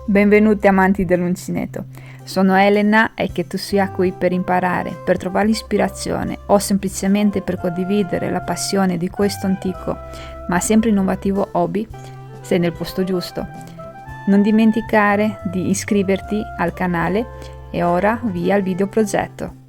Benvenuti amanti dell'uncinetto, sono Elena e che tu sia qui per imparare, per trovare l'ispirazione o semplicemente per condividere la passione di questo antico ma sempre innovativo hobby, sei nel posto giusto. Non dimenticare di iscriverti al canale e ora via al video progetto.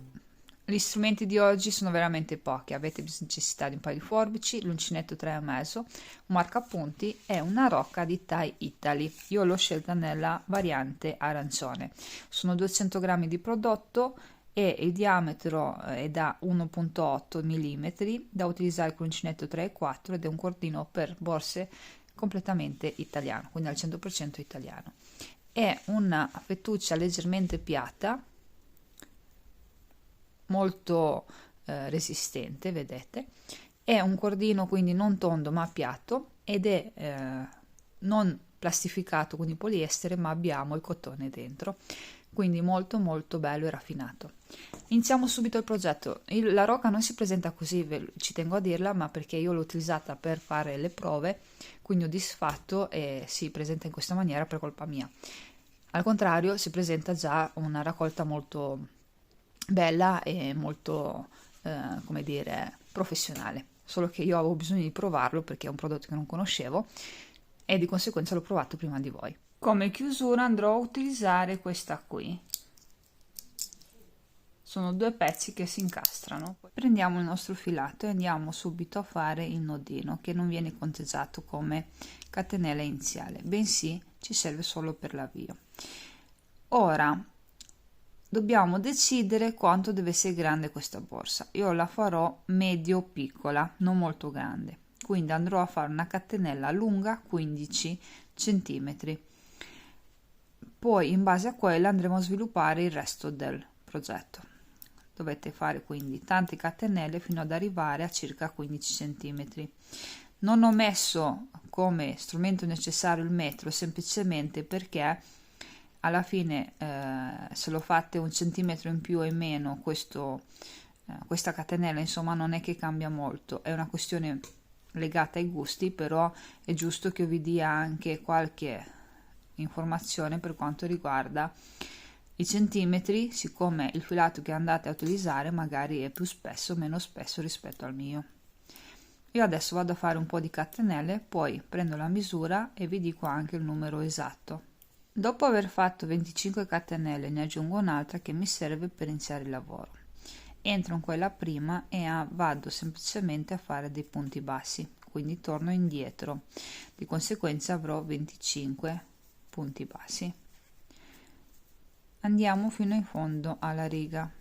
Gli strumenti di oggi sono veramente pochi, avete necessità di un paio di forbici, l'uncinetto 3,5, un marcapunti e una rocca di Thai Italy. Io l'ho scelta nella variante arancione. Sono 200 grammi di prodotto e il diametro è da 1,8 mm, da utilizzare con l'uncinetto 3,4 ed è un cordino per borse completamente italiano, quindi al 100% italiano. È una fettuccia leggermente piatta, molto resistente, vedete, è un cordino quindi non tondo ma piatto ed è non plastificato, quindi poliestere, ma abbiamo il cotone dentro, quindi molto molto bello e raffinato. Iniziamo subito il progetto. La rocca non si presenta così, ci tengo a dirla, ma perché io l'ho utilizzata per fare le prove, quindi ho disfatto e si presenta in questa maniera per colpa mia. Al contrario, si presenta già una raccolta molto bella e molto, come dire, professionale. Solo che io avevo bisogno di provarlo perché è un prodotto che non conoscevo e di conseguenza l'ho provato prima di voi. Come chiusura andrò a utilizzare questa qui. Sono due pezzi che si incastrano. Prendiamo il nostro filato e andiamo subito a fare il nodino, che non viene conteggiato come catenella iniziale, bensì ci serve solo per l'avvio. Ora dobbiamo decidere quanto deve essere grande questa borsa. Io la farò medio piccola, non molto grande, quindi andrò a fare una catenella lunga 15 centimetri. Poi in base a quella andremo a sviluppare il resto del progetto. Dovete fare quindi tante catenelle fino ad arrivare a circa 15 centimetri. Non ho messo come strumento necessario il metro semplicemente perché alla fine se lo fate un centimetro in più o in meno questa catenella insomma non è che cambia molto, è una questione legata ai gusti, però è giusto che io vi dia anche qualche informazione per quanto riguarda i centimetri, siccome il filato che andate a utilizzare magari è più spesso o meno spesso rispetto al mio. Io adesso vado a fare un po' di catenelle, poi prendo la misura e vi dico anche il numero esatto. Dopo aver fatto 25 catenelle ne aggiungo un'altra che mi serve per iniziare il lavoro. Entro in quella prima e vado semplicemente a fare dei punti bassi, quindi torno indietro, di conseguenza avrò 25 punti bassi. Andiamo fino in fondo alla riga.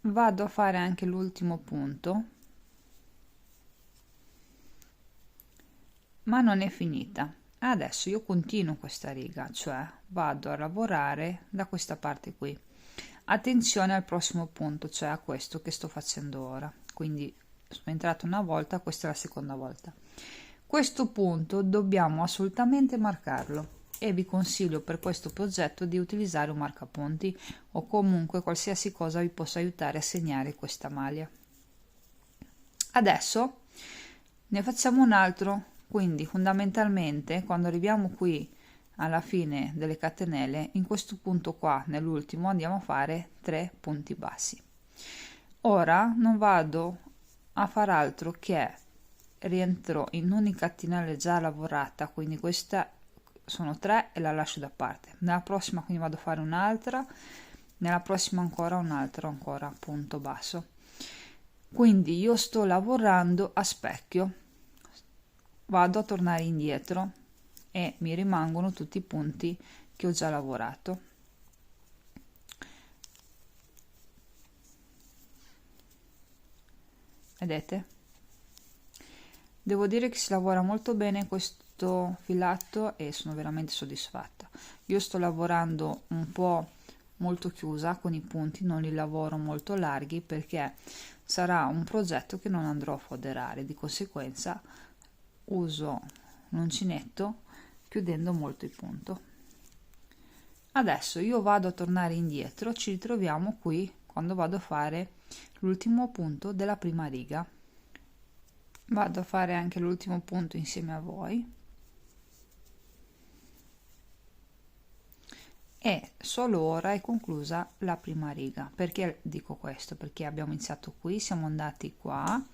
Vado a fare anche l'ultimo punto, ma non è finita. Adesso io continuo questa riga, cioè vado a lavorare da questa parte qui. Attenzione al prossimo punto, cioè a questo che sto facendo ora. Quindi sono entrata una volta, questa è la seconda volta. Questo punto dobbiamo assolutamente marcarlo e vi consiglio per questo progetto di utilizzare un marcapunti o comunque qualsiasi cosa vi possa aiutare a segnare questa maglia. Adesso ne facciamo un altro, quindi fondamentalmente quando arriviamo qui alla fine delle catenelle, in questo punto qua, nell'ultimo, andiamo a fare 3 punti bassi. Ora non vado a far altro che rientro in un'unica catenella già lavorata, quindi questa sono 3 e la lascio da parte. Nella prossima quindi vado a fare un'altra, nella prossima ancora un'altra, ancora punto basso. Quindi io sto lavorando a specchio, vado a tornare indietro e mi rimangono tutti i punti che ho già lavorato. Vedete? Devo dire che si lavora molto bene questo filato e sono veramente soddisfatta. Io sto lavorando un po' molto chiusa con i punti, non li lavoro molto larghi perché sarà un progetto che non andrò a foderare, di conseguenza uso l'uncinetto chiudendo molto il punto. Adesso io vado a tornare indietro, ci ritroviamo qui quando vado a fare l'ultimo punto della prima riga. Vado a fare anche l'ultimo punto insieme a voi e solo ora è conclusa la prima riga. Perché dico questo? Perché abbiamo iniziato qui, siamo andati qua,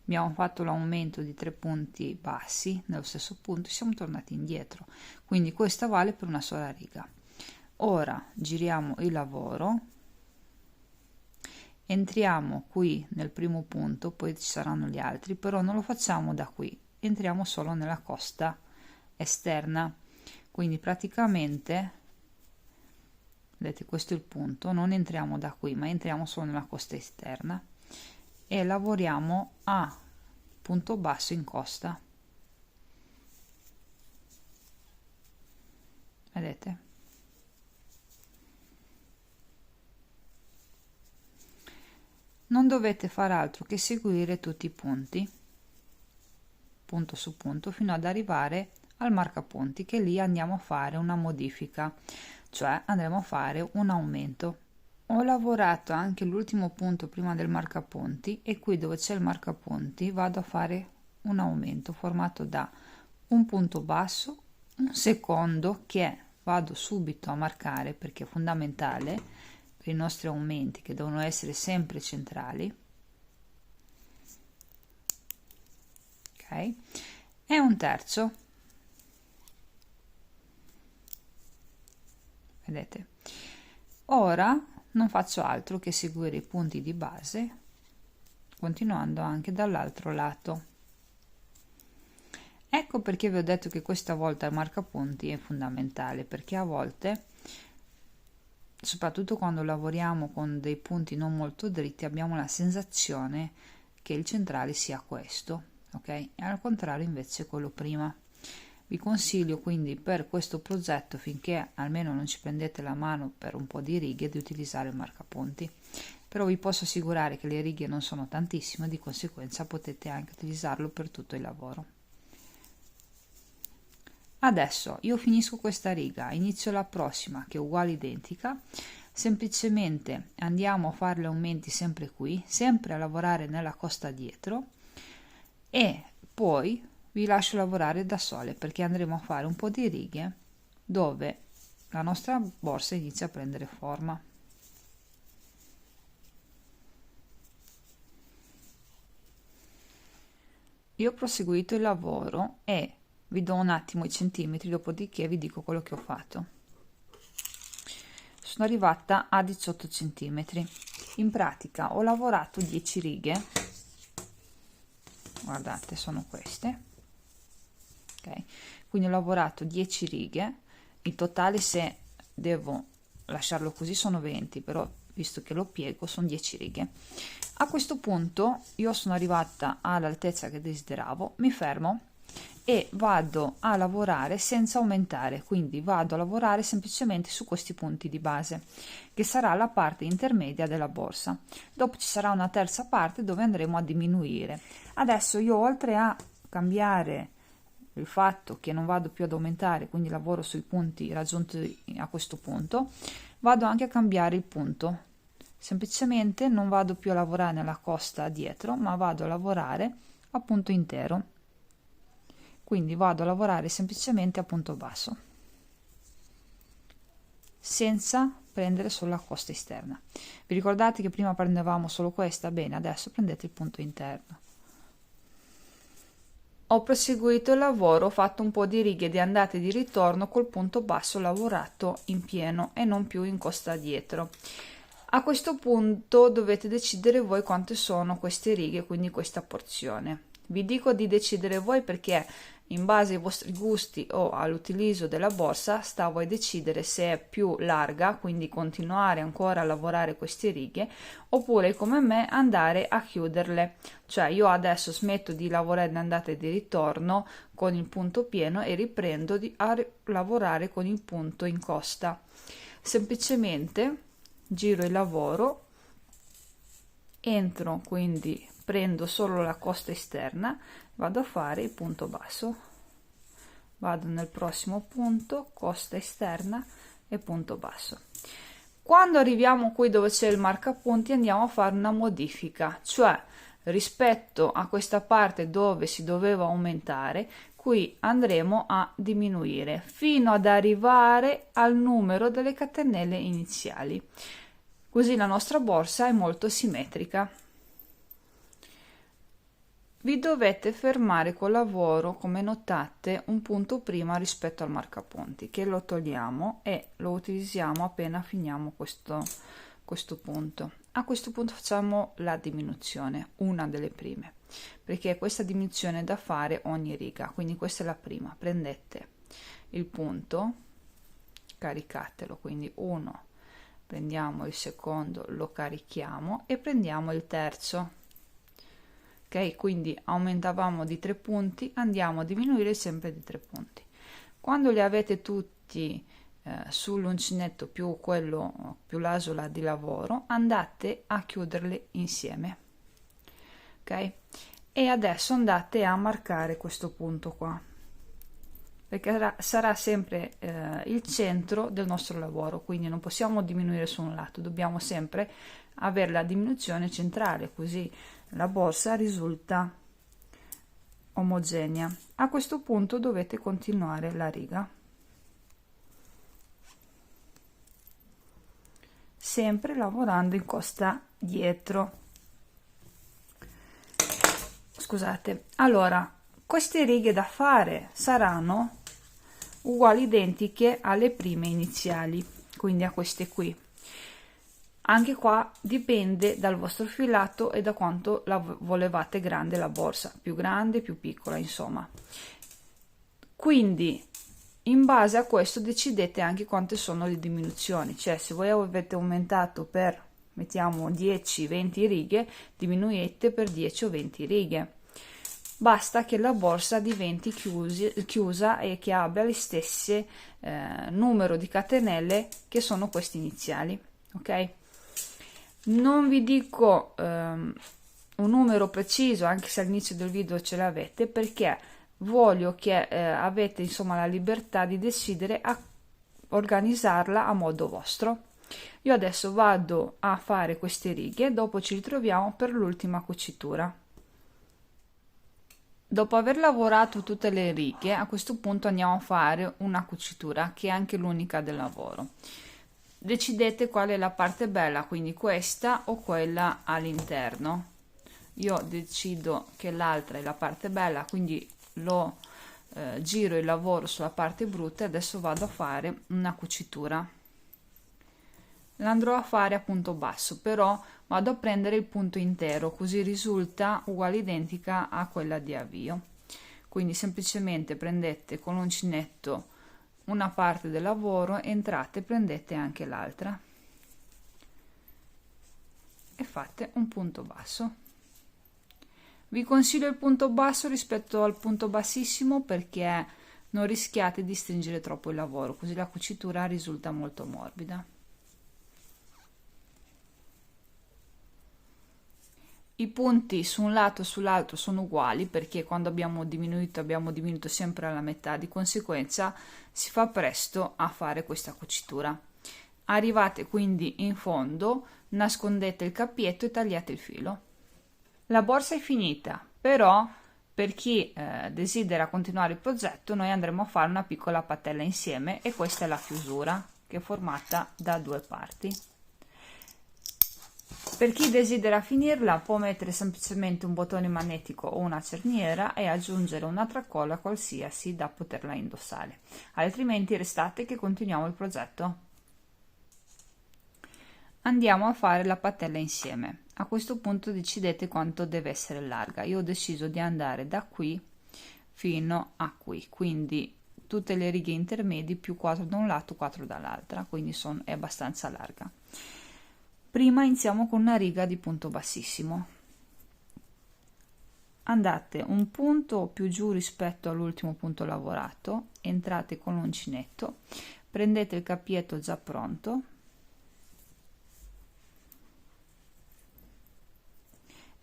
abbiamo fatto l'aumento di 3 punti bassi nello stesso punto e siamo tornati indietro, quindi questa vale per una sola riga. Ora giriamo il lavoro, entriamo qui nel primo punto, poi ci saranno gli altri, però non lo facciamo da qui, entriamo solo nella costa esterna, quindi praticamente vedete, questo è il punto, non entriamo da qui ma entriamo solo nella costa esterna e lavoriamo a punto basso in costa, vedete. Non dovete fare altro che seguire tutti i punti, punto su punto, fino ad arrivare al marcapunti, che lì andiamo a fare una modifica, cioè andremo a fare un aumento. Ho lavorato anche l'ultimo punto prima del marcapunti e qui dove c'è il marcapunti vado a fare un aumento formato da un punto basso, un secondo che vado subito a marcare perché è fondamentale per i nostri aumenti che devono essere sempre centrali, ok, e un terzo, vedete. Ora non faccio altro che seguire i punti di base continuando anche dall'altro lato. Ecco perché vi ho detto che questa volta il marcapunti è fondamentale, perché a volte, soprattutto quando lavoriamo con dei punti non molto dritti, abbiamo la sensazione che il centrale sia questo, ok? E al contrario invece è quello prima. Vi consiglio quindi per questo progetto, finché almeno non ci prendete la mano per un po' di righe, di utilizzare il marcapunti, però vi posso assicurare che le righe non sono tantissime, di conseguenza potete anche utilizzarlo per tutto il lavoro. Adesso io finisco questa riga, inizio la prossima che è uguale identica, semplicemente andiamo a fare gli aumenti sempre qui, sempre a lavorare nella costa dietro e poi vi lascio lavorare da sole perché andremo a fare un po' di righe dove la nostra borsa inizia a prendere forma. Io ho proseguito il lavoro e vi do un attimo i centimetri, dopodiché vi dico quello che ho fatto. Sono arrivata a 18 centimetri. In pratica ho lavorato 10 righe, guardate, sono queste, ok, quindi ho lavorato 10 righe, in totale se devo lasciarlo così sono 20, però visto che lo piego sono 10 righe. A questo punto io sono arrivata all'altezza che desideravo, mi fermo e vado a lavorare senza aumentare, quindi vado a lavorare semplicemente su questi punti di base che sarà la parte intermedia della borsa. Dopo ci sarà una terza parte dove andremo a diminuire. Adesso io, oltre a cambiare il fatto che non vado più ad aumentare, quindi lavoro sui punti raggiunti a questo punto, vado anche a cambiare il punto, semplicemente non vado più a lavorare nella costa dietro ma vado a lavorare a punto intero, quindi vado a lavorare semplicemente a punto basso senza prendere solo la costa esterna. Vi ricordate che prima prendevamo solo questa? Bene, adesso prendete il punto interno. Ho proseguito il lavoro, ho fatto un po' di righe di andata e di ritorno col punto basso lavorato in pieno e non più in costa dietro. A questo punto dovete decidere voi quante sono queste righe, quindi questa porzione. Vi dico di decidere voi perché in base ai vostri gusti o all'utilizzo della borsa sta a voi decidere se è più larga, quindi continuare ancora a lavorare queste righe, oppure come me andare a chiuderle. Cioè io adesso smetto di lavorare in andata e di ritorno con il punto pieno e riprendo a lavorare con il punto in costa. Semplicemente giro il lavoro, entro, quindi prendo solo la costa esterna, vado a fare il punto basso, vado nel prossimo punto, costa esterna e punto basso. Quando arriviamo qui dove c'è il marcapunti andiamo a fare una modifica, cioè rispetto a questa parte dove si doveva aumentare, qui andremo a diminuire fino ad arrivare al numero delle catenelle iniziali, così la nostra borsa è molto simmetrica. Vi dovete fermare col lavoro, come notate, un punto prima rispetto al marcapunti, che lo togliamo e lo utilizziamo appena finiamo questo punto. A questo punto facciamo la diminuzione, una delle prime, perché questa diminuzione è da fare ogni riga, quindi questa è la prima. Prendete il punto, caricatelo, quindi uno, prendiamo il secondo, lo carichiamo e prendiamo il terzo. Ok, quindi aumentavamo di 3 punti, andiamo a diminuire sempre di 3 punti. Quando li avete tutti sull'uncinetto più quello più l'asola di lavoro, andate a chiuderli insieme. Ok, e adesso andate a marcare questo punto qua, perché sarà sempre il centro del nostro lavoro, quindi non possiamo diminuire su un lato, dobbiamo sempre avere la diminuzione centrale, così la borsa risulta omogenea. A questo punto dovete continuare la riga, sempre lavorando in costa dietro. Scusate, allora queste righe da fare saranno uguali, identiche alle prime iniziali, quindi a queste qui. Anche qua dipende dal vostro filato e da quanto la volevate grande la borsa, più grande, più piccola, insomma. Quindi in base a questo decidete anche quante sono le diminuzioni, cioè se voi avete aumentato per, mettiamo, 10-20 righe, diminuite per 10 o 20 righe. Basta che la borsa diventi chiusa e che abbia le stesse numero di catenelle che sono questi iniziali, ok? Non vi dico un numero preciso, anche se all'inizio del video ce l'avete, perché voglio che avete insomma la libertà di decidere a organizzarla a modo vostro. Io adesso vado a fare queste righe, dopo ci ritroviamo per l'ultima cucitura. Dopo aver lavorato tutte le righe, a questo punto andiamo a fare una cucitura che è anche l'unica del lavoro. Decidete qual è la parte bella, quindi questa o quella all'interno. Io decido che l'altra è la parte bella, quindi lo giro e lavoro sulla parte brutta e adesso vado a fare una cucitura. L'andrò a fare a punto basso, però vado a prendere il punto intero, così risulta uguale, identica a quella di avvio. Quindi semplicemente prendete con l'uncinetto una parte del lavoro, entrate, prendete anche l'altra e fate un punto basso. Vi consiglio il punto basso rispetto al punto bassissimo perché non rischiate di stringere troppo il lavoro, così la cucitura risulta molto morbida. I punti su un lato e sull'altro sono uguali perché quando abbiamo diminuito sempre alla metà, di conseguenza si fa presto a fare questa cucitura. Arrivate quindi in fondo, nascondete il cappietto e tagliate il filo. La borsa è finita, però per chi desidera continuare il progetto noi andremo a fare una piccola patella insieme e questa è la chiusura che è formata da due parti. Per chi desidera finirla può mettere semplicemente un bottone magnetico o una cerniera e aggiungere una tracolla qualsiasi da poterla indossare, altrimenti restate che continuiamo il progetto. Andiamo a fare la patella insieme. A questo punto decidete quanto deve essere larga. Io ho deciso di andare da qui fino a qui, quindi tutte le righe intermedie più 4 da un lato 4 dall'altra, quindi è abbastanza larga. Prima iniziamo con una riga di punto bassissimo. Andate un punto più giù rispetto all'ultimo punto lavorato, entrate con l'uncinetto, prendete il cappietto già pronto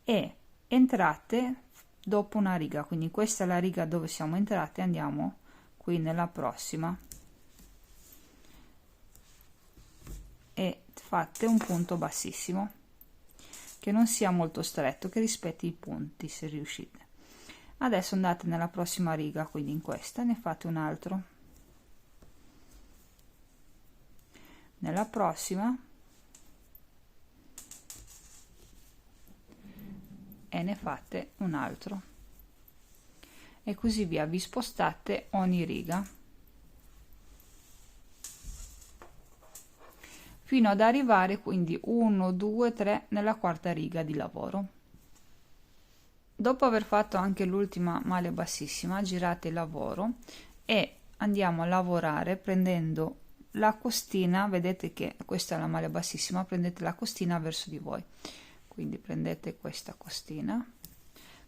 e entrate dopo una riga, quindi questa è la riga dove siamo entrati, andiamo qui nella prossima e fate un punto bassissimo che non sia molto stretto, che rispetti i punti se riuscite. Adesso andate nella prossima riga, quindi in questa ne fate un altro, nella prossima e ne fate un altro, e così via, vi spostate ogni riga fino ad arrivare quindi 1 2 3 nella quarta riga di lavoro. Dopo aver fatto anche l'ultima maglia bassissima, girate il lavoro e andiamo a lavorare prendendo la costina. Vedete che questa è la maglia bassissima, prendete la costina verso di voi, quindi prendete questa costina,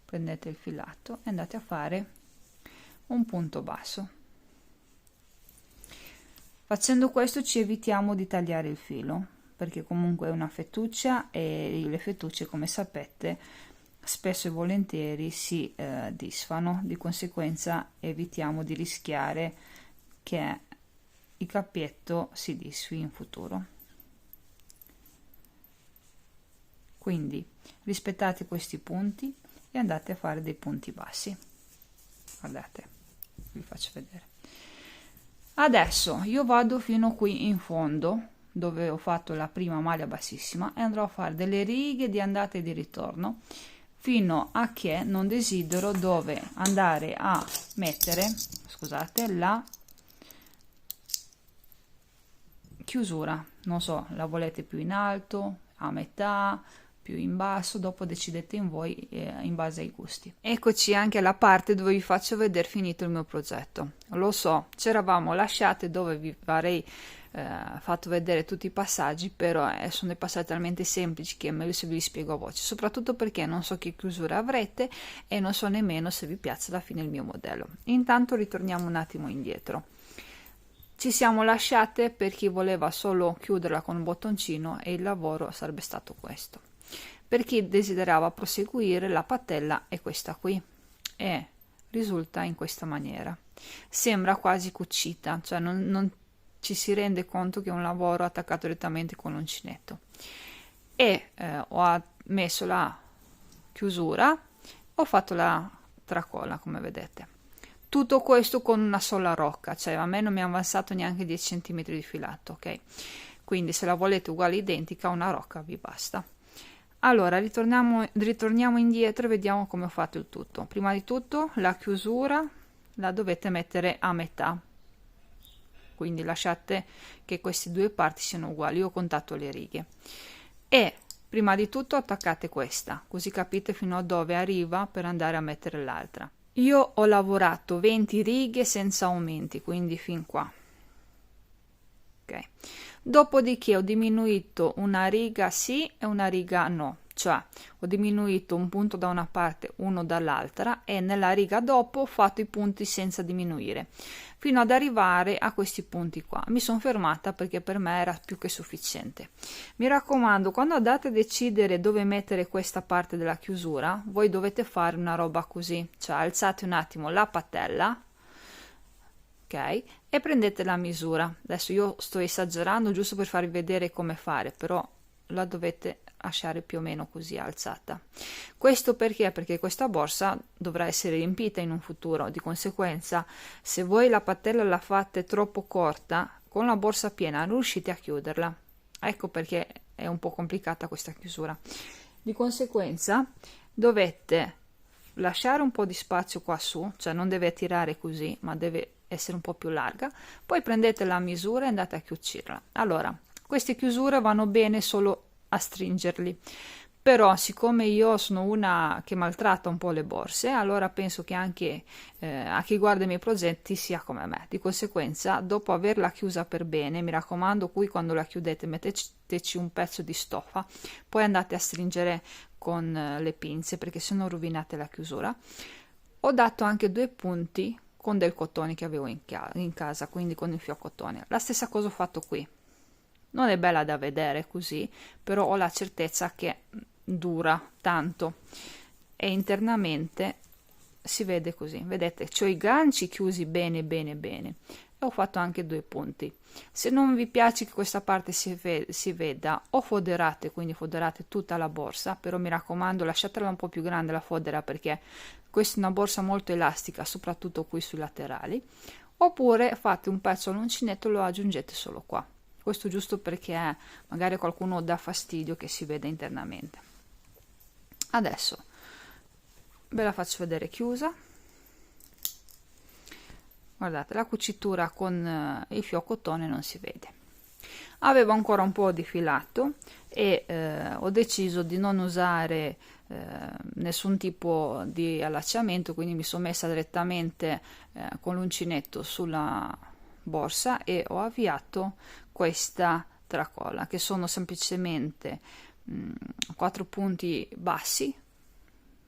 prendete il filato e andate a fare un punto basso. Facendo questo ci evitiamo di tagliare il filo, perché comunque è una fettuccia e le fettucce, come sapete, spesso e volentieri si disfano, di conseguenza evitiamo di rischiare che il cappietto si disfi in futuro. Quindi rispettate questi punti e andate a fare dei punti bassi. Guardate, vi faccio vedere. Adesso io vado fino qui in fondo dove ho fatto la prima maglia bassissima e andrò a fare delle righe di andata e di ritorno fino a che non desidero dove andare a mettere, scusate, la chiusura. Non so, la volete più in alto, a metà, più in basso, dopo decidete in voi in base ai gusti. Eccoci anche alla parte dove vi faccio vedere finito il mio progetto. Lo so, ci eravamo lasciate dove vi avrei fatto vedere tutti i passaggi, però sono dei passaggi talmente semplici che è meglio se ve li spiego a voce, soprattutto perché non so che chiusura avrete e non so nemmeno se vi piace alla fine il mio modello. Intanto ritorniamo un attimo indietro. Ci siamo lasciate per chi voleva solo chiuderla con un bottoncino e il lavoro sarebbe stato questo. Per chi desiderava proseguire, la patella è questa qui e risulta in questa maniera. Sembra quasi cucita, cioè non ci si rende conto che è un lavoro attaccato direttamente con l'uncinetto. E ho messo la chiusura, ho fatto la tracolla, come vedete. Tutto questo con una sola rocca, cioè a me non mi è avanzato neanche 10 cm di filato, ok? Quindi se la volete uguale identica, una rocca vi basta. Allora ritorniamo indietro e vediamo come ho fatto il tutto. Prima di tutto la chiusura la dovete mettere a metà, quindi lasciate che queste due parti siano uguali. Io ho contato le righe e prima di tutto attaccate questa, così capite fino a dove arriva per andare a mettere l'altra. Io ho lavorato 20 righe senza aumenti, quindi fin qua. Ok. Dopodiché ho diminuito una riga sì e una riga no, cioè ho diminuito un punto da una parte, uno dall'altra, e nella riga dopo ho fatto i punti senza diminuire fino ad arrivare a questi punti qua. Mi sono fermata perché per me era più che sufficiente. Mi raccomando, quando andate a decidere dove mettere questa parte della chiusura, voi dovete fare una roba così, cioè alzate un attimo la patella, ok, e prendete la misura. Adesso io sto esagerando giusto per farvi vedere come fare, però la dovete lasciare più o meno così alzata. Questo perché? Perché questa borsa dovrà essere riempita in un futuro, di conseguenza se voi la patella la fate troppo corta, con la borsa piena non riuscite a chiuderla. Ecco perché è un po' complicata questa chiusura. Di conseguenza dovete lasciare un po' di spazio qua su, cioè non deve tirare così, ma deve essere un po' più larga. Poi prendete la misura e andate a chiuderla. Allora, queste chiusure vanno bene solo a stringerli, però siccome io sono una che maltratta un po' le borse, allora penso che anche a chi guarda i miei progetti sia come me. Di conseguenza, dopo averla chiusa per bene, mi raccomando, qui quando la chiudete metteteci un pezzo di stoffa, poi andate a stringere con le pinze, perché se no rovinate la chiusura. Ho dato anche 2 punti con del cotone che avevo in casa, quindi con il fio cotone. La stessa cosa ho fatto qui. Non è bella da vedere così, però ho la certezza che dura tanto e internamente si vede così, vedete, c'ho i ganci chiusi bene bene bene e ho fatto anche 2 punti. Se non vi piace che questa parte si veda, o foderate, quindi foderate tutta la borsa, però mi raccomando lasciatela un po' più grande la fodera, perché questa è una borsa molto elastica, soprattutto qui sui laterali, oppure fate un pezzo all'uncinetto e lo aggiungete solo qua. Questo giusto perché magari qualcuno dà fastidio che si veda internamente. Adesso ve la faccio vedere chiusa. Guardate, la cucitura con il fioccottone non si vede. Avevo ancora un po' di filato e ho deciso di non usare nessun tipo di allacciamento, quindi mi sono messa direttamente con l'uncinetto sulla borsa e ho avviato questa tracolla, che sono semplicemente 4 punti bassi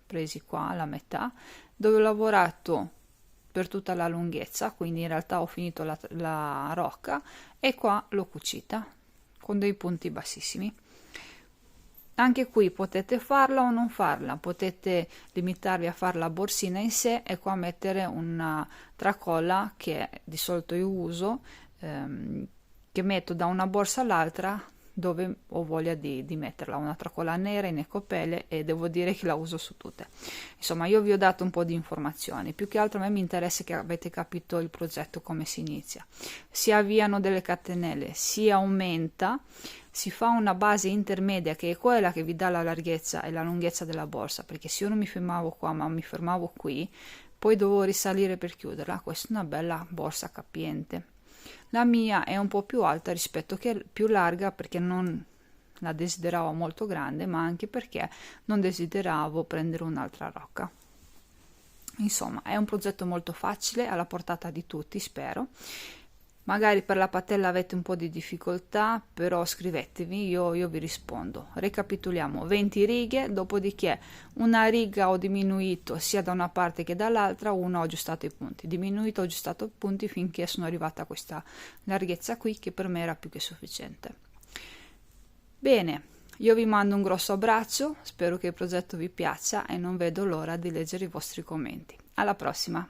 presi qua alla metà, dove ho lavorato per tutta la lunghezza, quindi in realtà ho finito la rocca e qua l'ho cucita con dei punti bassissimi. Anche qui potete farla o non farla, potete limitarvi a fare la borsina in sé e qua mettere una tracolla che di solito io uso, che metto da una borsa all'altra dove ho voglia di metterla, una tracolla nera in ecopelle, e devo dire che la uso su tutte. Insomma, io vi ho dato un po' di informazioni, più che altro a me mi interessa che avete capito il progetto, come si inizia. Si avviano delle catenelle, si aumenta, si fa una base intermedia che è quella che vi dà la larghezza e la lunghezza della borsa, perché se io non mi fermavo qua ma mi fermavo qui, poi dovevo risalire per chiuderla. Questa è una bella borsa capiente. La mia è un po' più alta rispetto che più larga, perché non la desideravo molto grande, ma anche perché non desideravo prendere un'altra rocca. Insomma, è un progetto molto facile, alla portata di tutti, spero. Magari per la patella avete un po' di difficoltà, però scrivetevi, io vi rispondo. Ricapitoliamo: 20 righe, dopodiché una riga ho diminuito sia da una parte che dall'altra, una ho aggiustato i punti, diminuito, ho aggiustato i punti finché sono arrivata a questa larghezza qui, che per me era più che sufficiente. Bene, io vi mando un grosso abbraccio, spero che il progetto vi piaccia e non vedo l'ora di leggere i vostri commenti. Alla prossima!